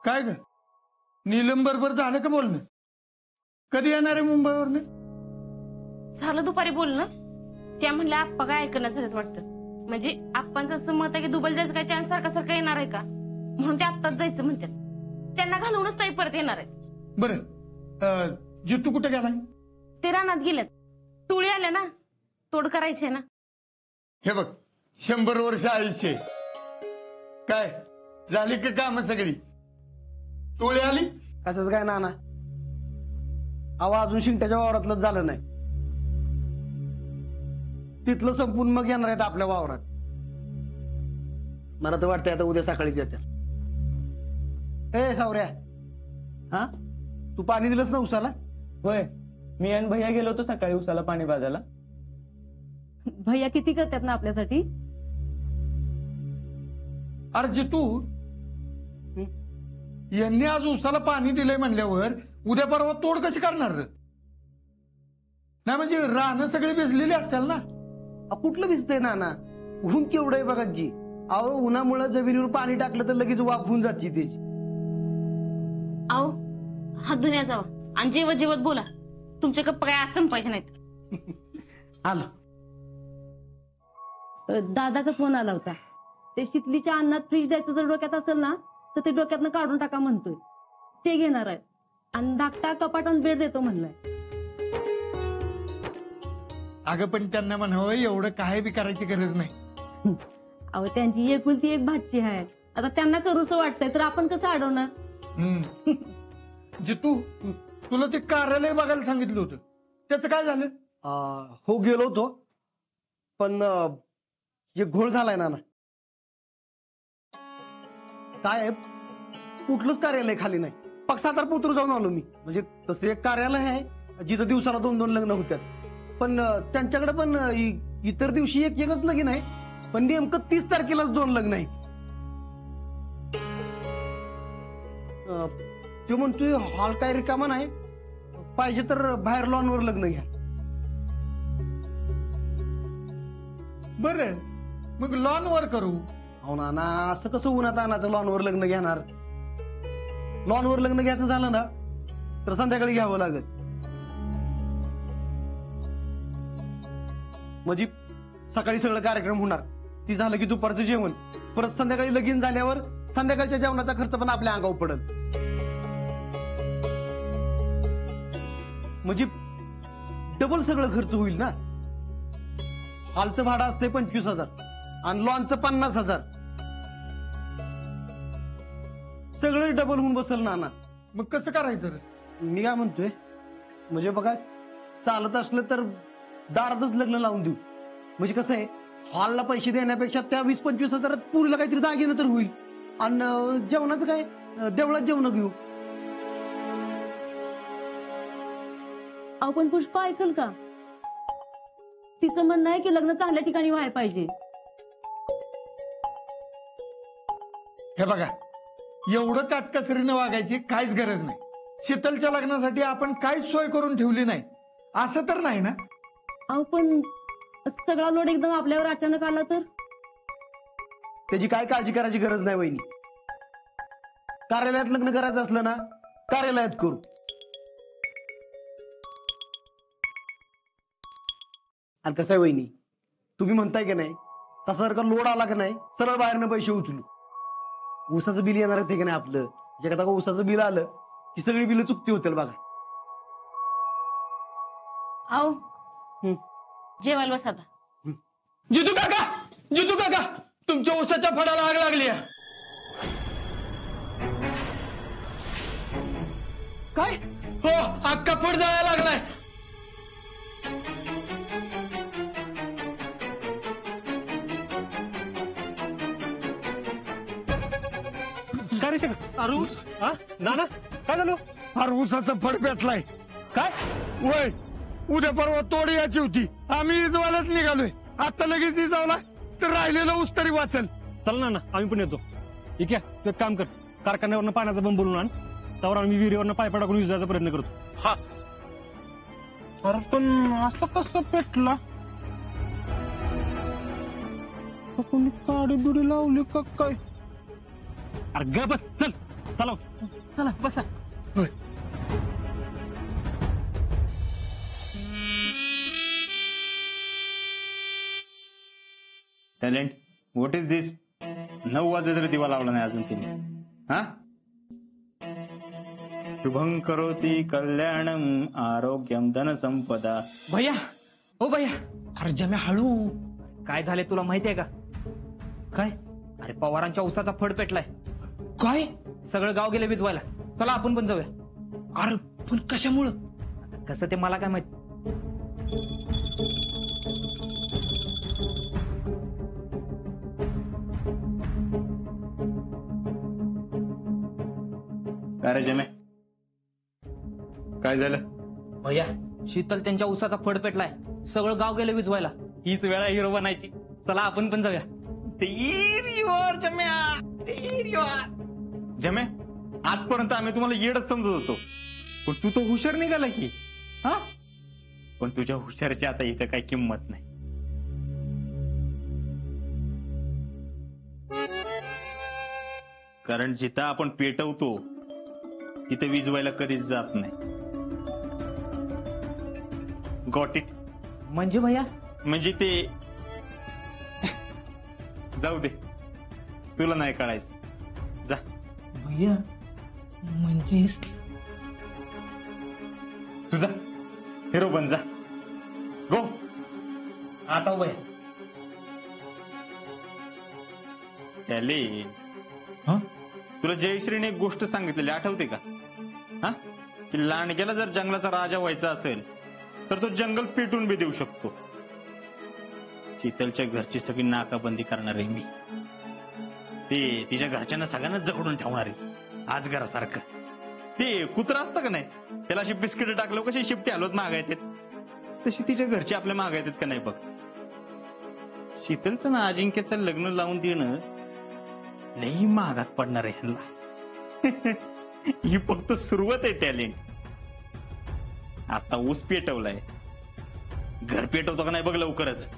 काय ग नीलम बरोबर झालं का बोलणं? कधी येणार आहे मुंबईवरनं? झालं दुपारी बोलणं. त्या म्हणल्या आप्पा काय ऐकणं झालं वाटतं. म्हणजे आप्पांचं असं मत आहे की दुबई जायचं काय चान्स सारखा सारखा येणार आहे का, म्हणून ते आत्ताच जायचं म्हणतात. त्यांना घालवूनच ताई परत येणार आहेत. बरं जितू कुठे गेलाय? ते रानात गेल्यात. टोळी आल्या ना, तोड करायचे ना. हे बघ 100 वर्ष आयुष्य काय झाली का काम सगळी? टोळी आली कशाच काय नाना, अजून शिंट्याच्या वावरातलं झालं नाही. तिथलं संपून मग येणार आहेत आपल्या वावरात. मला तर वाटतंय आता उद्या सकाळीच येत्या. ए सावऱ्या, हा तू पाणी दिलंस ना उसाला? होय, मी आणि भैया गेलो होतो सकाळी उसाला पाणी पाजायला. भैया किती करतात ना आपल्यासाठी. अरे जितू यांनी आज उसाला पाणी दिलंय म्हणल्यावर उद्या परवा तोड कशी करणार? नाही म्हणजे रानं सगळी भिजलेली असतील ना. कुठलं भिजतंय नाना, ऊन केवढं आहे बघा की. अहो उन्हामुळे जमिनीवर पाणी टाकलं तर लगेच वाफ होऊन जाते त्याची. आओ हात धुण्या जावा आणि जेवत जेवत बोला. तुमचे कप्पा काय असं संपायचे नाहीत. आलो. दादाचा फोन आला होता. ते शितलीच्या अन्नात फ्रीज द्यायचं जर डोक्यात असेल ना तर ते डोक्यातनं काढून टाका म्हणतोय. ते घेणार आहे आणि धाकटा कपाटान बेड देतो म्हणलाय. अगं पण त्यांना म्हणावं एवढं काय बी करायची गरज नाही. अहो त्यांची एकुलती एक भाची आहे. आता त्यांना करूच वाटतंय तर आपण कसं अडवणार. जितू तुला ते कार्यालय बघायला सांगितलं होतं, त्याचं काय झालं? हो गेलो होतो, पण एक घोळ झालाय नाना. साहेब कुठलंच कार्यालय खाली नाही. पक्षातर पोतूर जाऊन आलो मी. म्हणजे तसं एक कार्यालय आहे जिथं दिवसाला 2-2 लग्न होतात, पण त्यांच्याकडे पण इतर दिवशी एकच लगीन आहे, पण नेमकं 30 तारखेलाच 2 लग्न आहेत. तो म्हणतोय हॉल काय रिकामा नाही, पाहिजे तर बाहेर लॉनवर लग्न घ्या. बरं मग लॉनवर करू. हो ना, असं कसं उन्हात आणायचं लॉनवर लग्न घेणार? लॉनवर लग्न घ्यायचं झालं ना तर संध्याकाळी घ्यावं लागेल. म्हणजे सकाळी सगळं कार्यक्रम होणार, ती झालं की दुपारचं जेवण, परत संध्याकाळी लगीन झाल्यावर संध्याकाळच्या जेवणाचा खर्च पण आपल्या अंगावर पडल. म्हणजे डबल सगळं खर्च होईल ना. हॉलचं भाडं असते 25,000 आणि लॉनचं 50,000. सगळं डबल होऊन बसल नाना. मग कसं करायचं रे? मी काय म्हणतोय, म्हणजे बघा चालत असलं तर दारातच लग्न लावून देऊ. म्हणजे कसं आहे, हॉलला पैसे देण्यापेक्षा त्या 20-25 हजारात पुरीला काहीतरी दागिनं तर होईल. आणि जेवणाचं काय, देवळात जेवण घेऊ. आपण पुष्पा ऐकल का? तिचं म्हणणं आहे की लग्न चांगल्या ठिकाणी व्हायला पाहिजे. हे बघा एवढं काटकसरीनं वागायची काहीच गरज नाही. शीतलच्या लग्नासाठी आपण काहीच सोय करून ठेवली नाही असं तर नाही ना? अहो पण सगळा लोड एकदम आपल्यावर अचानक आला तर? त्याची काय काळजी करायची गरज नाही वहिनी. कार्यालयात लग्न करायचं असलं ना कार्यालयात करू. आणि कसं आहे वहिनी, तुम्ही म्हणताय की नाही तसा जर का लोड आला की नाही सरळ बाहेरनं पैसे उचलू. ऊसाचं बिल येणारच आहे की नाही आपलं. एखादा ऊसाचं बिल आलं की सगळी बिल चुकती होतील बघा. आओ जेवायला बस आता. जितू काका तुमच्या ऊसाच्या फडाला आग लागली. काय? हो अख्खा फड जायला लागलाय. काय रे शेखर? अरे ऊस नाना काय झालं? अरे ऊसाचा फड पेटलाय. काय? वय उद्या परवा तोड यायची होती, आम्ही इजवायलाच निघालोय. आता लगेच इजावला तर राहिलेलं ऊस तरी वाचल. चल नाना आम्ही पण येतो. ठीक आहे, तू एक काम कर, कारखान्यावरनं पाण्याचा बंब बोलून आण, त्यावर आम्ही विहिरीवरनं पायपा टाकून विजायचा प्रयत्न करतो. हा. अरे पण असं कसं पेटला? कोणी काडी बिडी लावली का काय? अरे ग बस चल. चला चला बसा. टॅलेंट व्हॉट इज दिस? 9 वाजले तरी दिवा लावला नाही अजून तिने. हा, शुभं करोति कल्याणम आरोग्यम धन संपदा. भैया हो भैया, अरे जम्या हळू. काय झाले तुला माहितीये का? काय अरे पवारांच्या उसाचा फड पेटलाय. काय? सगळं गाव गेले विजवायला. चला आपण पण जाऊया. अरे पण कशामुळं? कसं ते मला काय माहित. अरे जमे, काय झालं? भैया शीतल त्यांच्या उसाचा फड पेटलाय. सगळं गाव गेले विजवायला. हीच वेळा हिरो बनायची. चला आपण पण जाऊया. जमे, आजपर्यंत आम्ही तुम्हाला येडच समजत होतो, पण तू तो हुशार निघाला की. हा, पण तुझ्या हुशारची आता इथं काही किंमत नाही. कारण जिथं आपण पेटवतो तिथं विजवायला कधीच जात नाही. Got it? म्हणजे भैया म्हणजे ते जाऊ दे, तुला नाही कळायचं. जा. भैया म्हणजे तुझा हिरो बन जा. गो. आता हो भैया. टॅलेंट, हा? तुला जयश्रीने एक गोष्ट सांगितलेली आठवते का? हा, की लांडग्याला जर जंगलाचा राजा व्हायचा असेल तर तो जंगल पेटून बी देऊ शकतो. शीतलच्या घरची सगळी नाकाबंदी करणार आहे मी. ते तिच्या घरच्यांना सगळ्यांना जखडून ठेवणार आहे आजगरासारखं. ते कुत्रा असतं का नाही, त्याला अशी बिस्किट टाकलं कशी शिपटी हलवत मागा येतात, तशी तिच्या घरची आपल्या मागा येतात का नाही बघ. शीतलचं ना अजिंक्यचं लग्न लावून देणं लई महागात पडणार आहे ह्यांना. ही फक्त सुरुवात आहे टॅलेंट. आता ऊस पेटवलाय, घर पेटवतो का नाही बघ लवकरच.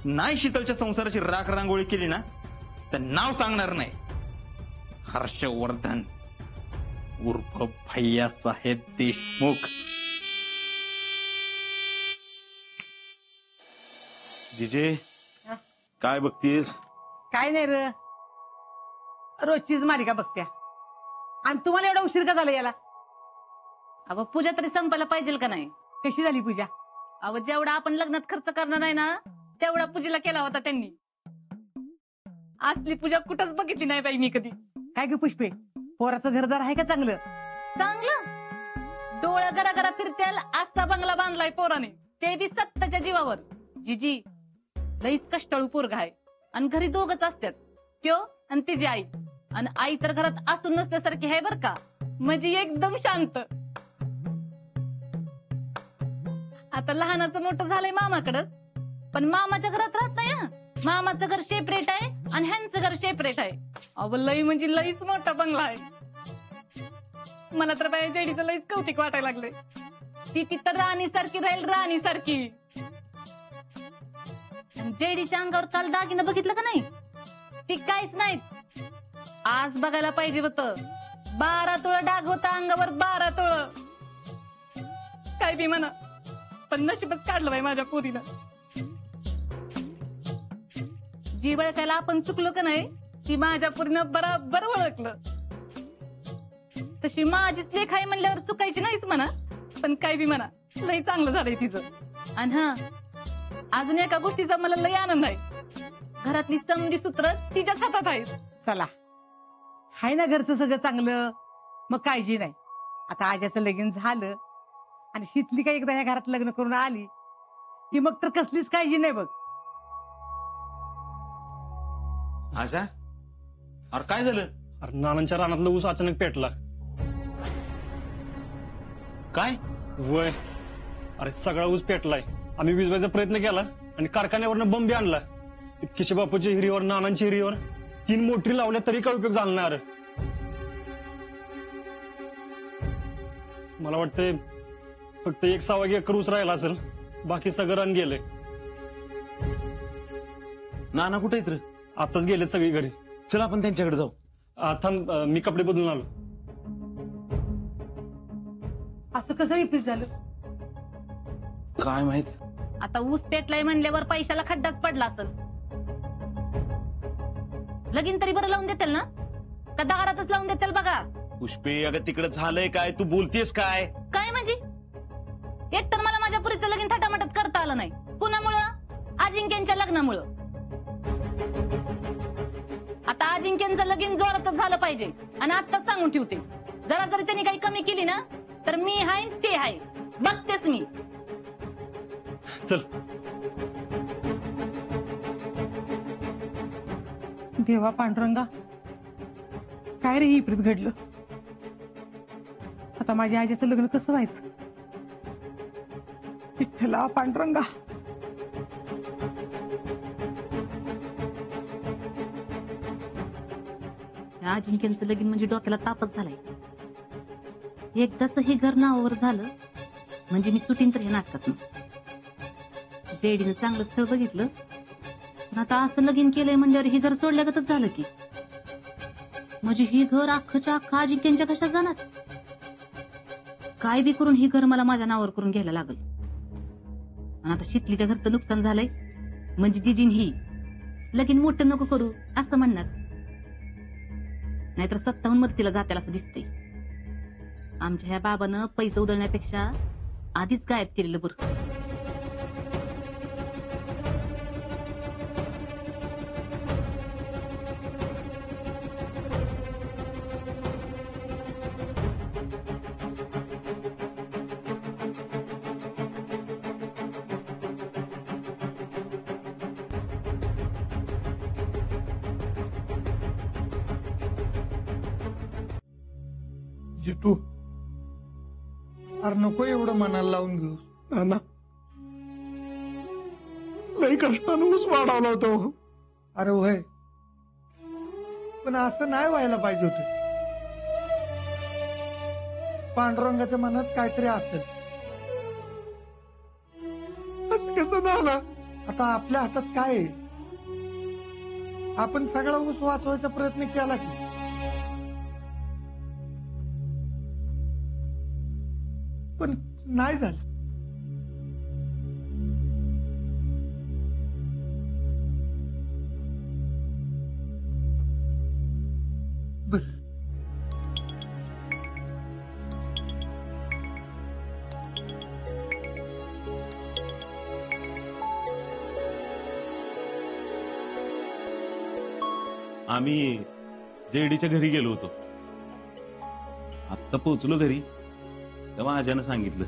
नाही शीतलच्या संसाराची राख रांगोळी केली ना तर नाव सांगणार नाही. हर्षवर्धन उर्फ भैया साहेब देशमुख. जिजे काय बघतीस? काय नाही र, रोजचीच मालिका बघत्या. आणि तुम्हाला एवढा उशीर का झाला याला? अहो पूजा तरी संपायला पाहिजे का नाही? कशी झाली पूजा? अहो जेवढा आपण लग्नात खर्च करणार आहे ना तेवढा पूजेला केला होता त्यांनी. असली पूजा कुठंच बघितली नाही बाई मी कधी. काय ग पुष्पे, पोराचं घरदार आहे का चांगलं? चांगलं डोळ्या गरा गरा फिरतेल असा बंगला बांधलाय पोराने, ते बी सत्ताच्या जीवावर. जिजी लईच कष्टाळू पोरगा आहे आणि घरी दोघच असतात, त्यो आणि तिची आई. आणि आई तर घरात असून नसल्यासारखी आहे बर का, म्हणजे एकदम शांत. आता लहानाचं मोठं झालंय मामाकडच, पण मामाच्या घरात राहत नाही. मामाचं घर सेपरेट आहे आणि ह्यांचं घर सेपरेट आहे. अहो लई म्हणजे लईच मोठा बंगला आहे. मला तर बाई जेडीचं लईच कौतिक वाटायला लागलंय. ती तिथं राणी सारखी राहील, राणी सारखी. जेडीच्या अंगावर काल दागिनं बघितलं का नाही? ती काहीच नाहीत. आज बघायला पाहिजे होतं. 12 तोळं डाग होता अंगावर, 12 तोळं. काय बी म्हणा, पण नशीबच काढलं बाई माझ्या पोरीनं. जी ओळखायला आपण चुकलो का नाही ती माझ्या पोरीनं बराबर ओळखलं. तशी माझीच लेख आहे म्हणल्यावर चुकायची नाहीच म्हणा, पण काय बी म्हणा लई चांगलं झालंय तिचं. आणि हा अजून एका गोष्टीचा मला लई आनंद आहे. घरातली समधी सूत्र तिच्याच हातात आहेत. चला, हाय ना घरचं सगळं चांगलं, मग काळजी नाही. आता आज्याचं लगीन झालं आणि शीतली काय एकदा ह्या घरात लग्न करून आली की मग तर कसलीच काळजी नाही बघ. आशा, अरे काय झालं? अरे नानांच्या रानातलं ऊस अचानक पेटला. काय? वय, अरे सगळा ऊस पेटलाय. आम्ही विजवायचा प्रयत्न केला आणि कारखान्यावरनं बंबी आणला. किशे बापूच्या हिरीवर, नानांच्या हिरीवर 3 मोटरी लावल्या तरी काय उपयोग झाला नाही. मला वाटतंय फक्त 1/6 एकर ऊस राहिला असेल, बाकी सगळं रान गेलंय. नाना कुठे आहेत रे? आताच गेले सगळी घरी. चल आपण त्यांच्याकडे जाऊ. थांब मी कपडे बदलून आलो. असं कसं विपरीत झालं? काय माहित. आता ऊस पेटलाय म्हणल्यावर पैशाला खड्डाच पडला असेल. लगीन तरी बरं लावून देतील ना, का दगडातच लावून देतील बघा. पुष्पे अगं तिकडे झालंय काय, तू बोलतेस काय? काय म्हणजे? एक तर मला माझ्या पुरीचं लगीन थाटामाटात करता आलं नाही. कुणामुळं? अजिंक्यांच्या लग्नामुळं. आता अजिंक्यांचं लगीन जोरातच झालं पाहिजे. आणि आत्ताच सांगून ठेवते, जरा जरी त्यांनी काही कमी केली ना तर मी हाय ते हाय, बघतेच मी. चल. देवा पांडुरंगा, काय रे हे विपरीत घडलं? आता माझ्या आजीचं लग्न कसं व्हायचं? विठ्ठला पांडुरंगा. या अजिंक्यांचं लगीन म्हणजे डोक्याला तापच झालाय. एकदाच हे घर नावावर झालं म्हणजे मी सुटीन तर हे नाटकात. जेडीनं चांगलं स्थळ बघितलं, पण आता असं लगीन केलंय म्हणल्यावर ही घर सोडल्यागतच झालं की. म्हणजे ही घर अख्खच्या अख्खा अजिंक्यांच्या कशात जाणार? काय बी करून ही घर मला माझ्या नावावर करून घ्यायला लागल. आणि आता शितलीच्या घरचं नुकसान झालंय म्हणजे जिजीन ही लगीन मोठं नको करू असं म्हणणार, नाहीतर 57 मदतीला जात्याल असं दिसतंय. आमच्या ह्या बाबानं पैसे उधळण्यापेक्षा आधीच गायब केलेलं बरं. जितू, अरे नको एवढं मनाला लावून घेऊ. नाना, लई कष्टानं ऊस वाढवला होतो. अरे होय, पण असं नाही व्हायला पाहिजे होतं. पांडुरंगाच्या मनात काहीतरी असेल. असं कसं नाना? आता आपल्या हातात काय आहे? आपण सगळा ऊस वाचवायचा प्रयत्न केला की. पण नाही झालं. बस. आम्ही जेडीच्या घरी गेलो होतो. आत्ता पोहोचलो घरी तेव्हा आज्यानं सांगितलं,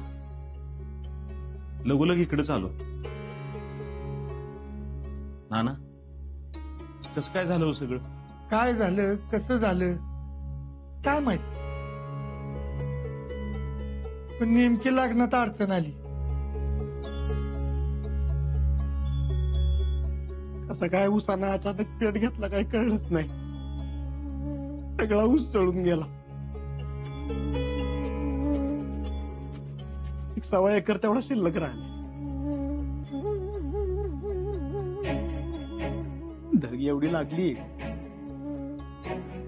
लगोलग इकडे आलो. नाना, कसं काय झालं हो सगळं? काय झालं, कसं झालं काय माहित, पण नेमकी लग्नात अडचण आली. कसं काय ऊसानं अचानक पेट घेतला काय कळलंच नाही. सगळा ऊस जळून गेला. 1.25 एकर तेवढा शिल्लक राहिला. धग एवढी लागली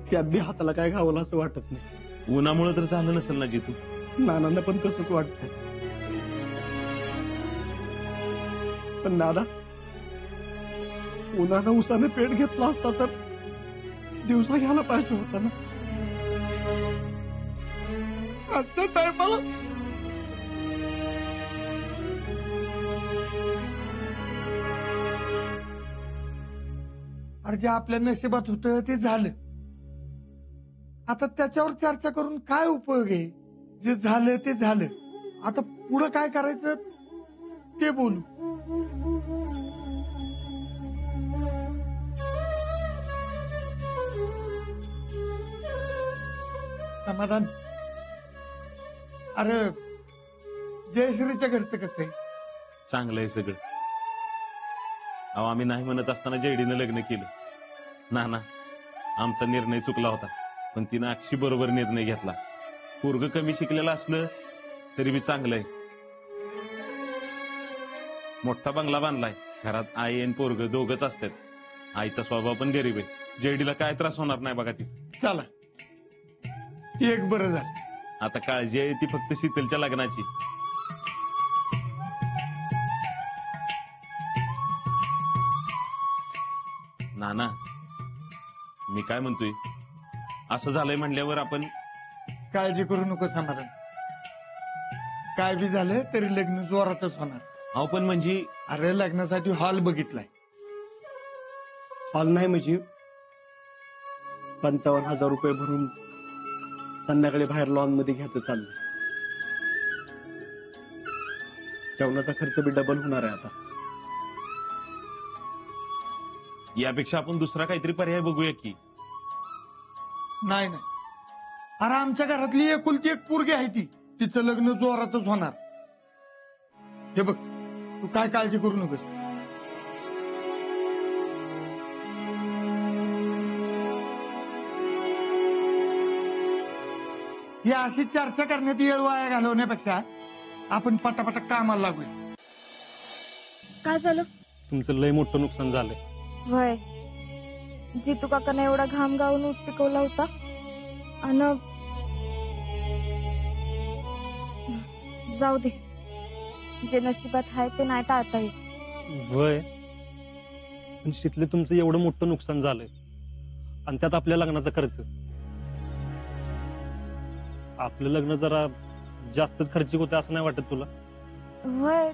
त्यात बी हाताला काय घावलं असं वाटत नाही. उन्हामुळे तर झालं नसेल ना जितू? नानांना पण तसंच वाटत. पण दादा, उन्हानं उसानं पेट घेतला असता तर दिवसा घ्यायला पाहिजे होता ना. आजच्या टायमाला अरे जे आपल्या नशिबात होतं ते झालं. आता त्याच्यावर चर्चा करून काय उपयोग आहे? जे झालं ते झालं. आता पुढं काय करायचं ते बोलू. समाधान, अरे जयश्रीच्या घरचं कसं आहे? चांगलं आहे सगळं. अहो, आम्ही नाही म्हणत असताना जेडीनं लग्न केलं. नाना, आमचा निर्णय चुकला होता, पण तिनं अक्षी बरोबर निर्णय घेतला. पोरग कमी शिकलेलं असलं तरी बी चांगलं आहे. मोठा बंगला बांधलाय. घरात आई आणि पोरग दोघच असतात. आईचा स्वभाव पण गरीब आहे. जेडीला काय त्रास होणार नाही बघा ती. चला ती एक बरं झालं. आता काळजी आहे ती फक्त शीतलच्या लग्नाची. नाना मी काय म्हणतोय, असं झालंय म्हणल्यावर आपण काळजी करू नको समाधान. काय बी झालं तरी लग्न जोरातच होणार. अहो पण म्हणजे अरे लग्नासाठी हॉल बघितलाय. हॉल नाही म्हणजे 55,000 रुपये भरून संध्याकाळी बाहेर लॉन मध्ये घ्यायचं चाललंय. जेवणाचा खर्च बी डबल होणार आहे आता. यापेक्षा आपण दुसरा काहीतरी पर्याय बघूया की. नाही नाही, अरे आमच्या घरातली एकुलती एक पोरगी आहे ती, तिचं लग्न जोरातच होणार. हे बघ तू काय काळजी करू नकोस. ही अशी चर्चा करण्यात वेळ वाया घालवण्यापेक्षा आपण पटापटा कामाला लागूया. काय झालं? तुमचं लय मोठं नुकसान झालंय. वय जितू काकाने एवढा घाम गाळून ऊस पिकवला होता आणि जाऊ दे, जे नशिबात आहे ते नाही टाळता येत. वय पण शितले तुमचं एवढं मोठं नुकसान झालंय आणि त्यात आपल्या लग्नाचा खर्च. आपलं लग्न जरा जास्तच खर्चिक होतं असं नाही वाटत तुला? वय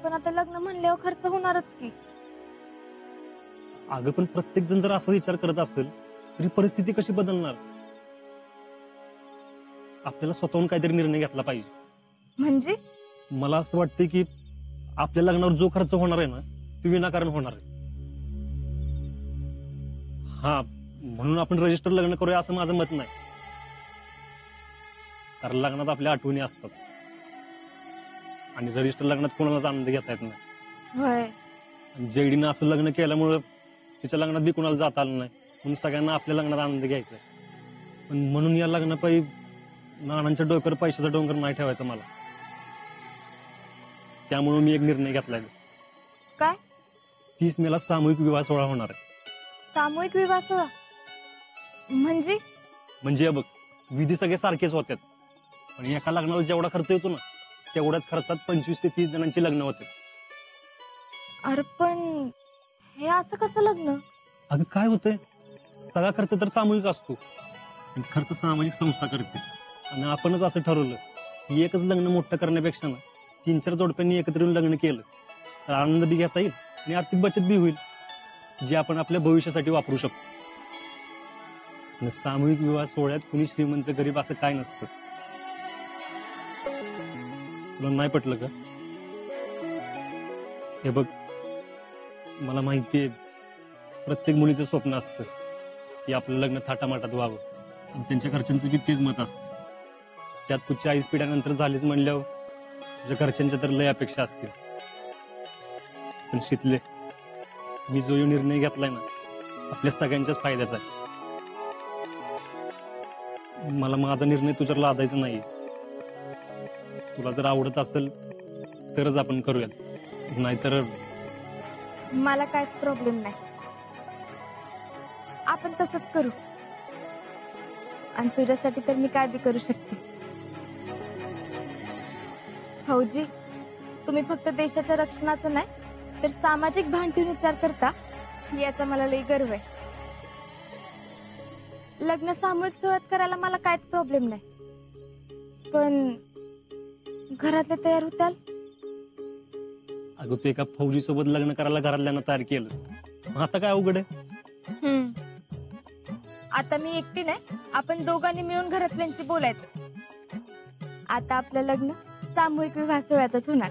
पण आता लग्न म्हणल्यावर खर्च होणारच की. अगं पण प्रत्येक जण जर असा विचार करत असेल तरी परिस्थिती कशी बदलणार? आपल्याला स्वतःहून काहीतरी निर्णय घेतला पाहिजे. म्हणजे मला असं वाटतं की आपल्या लग्नावर जो खर्च होणार आहे ना तो विनाकारण होणार आहे. हा म्हणून आपण रजिस्टर लग्न करूया असं माझं मत नाही. कारण लग्नात आपल्या आठवणी असतात आणि रजिस्टर लग्नात कोणालाच आनंद घेता येत नाही. वय जेडीनं असं लग्न केल्यामुळं तिच्या लग्नात बी कोणाला जाता आलं नाही, म्हणून सगळ्यांना आपल्या लग्नात आनंद घ्यायचा आहे. पण म्हणून या लग्नापायी नानांच्या डोक्यावर पैशाचा डोंगर नाही ठेवायचा मला. त्यामुळे मी एक निर्णय घेतलाय. काय? 30 मेला सामूहिक विवाह सोहळा होणार आहे. सामूहिक विवाह सोहळा म्हणजे? म्हणजे बघ विधी सगळे सारखेच होतात, पण एका लग्नाला जेवढा खर्च येतो ना तेवढ्याच खर्चात 25 ते 30 जणांची लग्न होते. अरे पण हे असं कसं लग्न? अगं काय होतंय, सगळा खर्च तर सामूहिक असतो आणि खर्च सामाजिक संस्था करते. आणि आपणच असं ठरवलं की एकच लग्न मोठं करण्यापेक्षा ना 3-4 जोडप्यांनी एकत्र येऊन लग्न केलं तर आनंद बी घेता येईल आणि आर्थिक बचत बी होईल, जी आपण आपल्या भविष्यासाठी वापरू शकतो. आणि सामूहिक विवाह सोहळ्यात कुणी श्रीमंत गरीब असं काय नसतं. तुला नाही पटलं का? हे बघ मला माहितीये प्रत्येक मुलीचं स्वप्न असतं की आपलं लग्न थाटामाटात व्हावं आणि त्यांच्या घरच्यांचं बी तेच मत असतं. त्यात तू 40 पिढ्यानंतर झालीच म्हणल्यावर तुझ्या घरच्यांच्या तर लय अपेक्षा असतील. पण शितले मी जो निर्णय घेतलाय ना आपल्या सगळ्यांच्याच फायद्याचा आहे. मला माझा निर्णय तुझ्यावर लादायचा नाही. तुला जर आवडत असेल तरच आपण करूयात, नाहीतर मला काहीच प्रॉब्लेम नाही. आपण तसंच करू. आणि तुझ्यासाठी तर मी काय बी करू शकते. भाऊजी तुम्ही फक्त देशाच्या रक्षणाचं नाही तर सामाजिक भान ठेवून विचार करता याचा मला लई गर्व आहे. लग्न सामूहिक सोहळ्यात करायला मला काहीच प्रॉब्लेम नाही, पण घरातले तयार होताल? अगं तू एका फौजी सोबत लग्न करायला घरातल्यांना तयार केलं, आता काय अवघड आहे? आता मी एकटी नाही, आपण दोघांनी मिळून घरातल्यांशी बोलायचं. आता आपलं लग्न सामूहिक विवाह सोहळ्यातच होणार.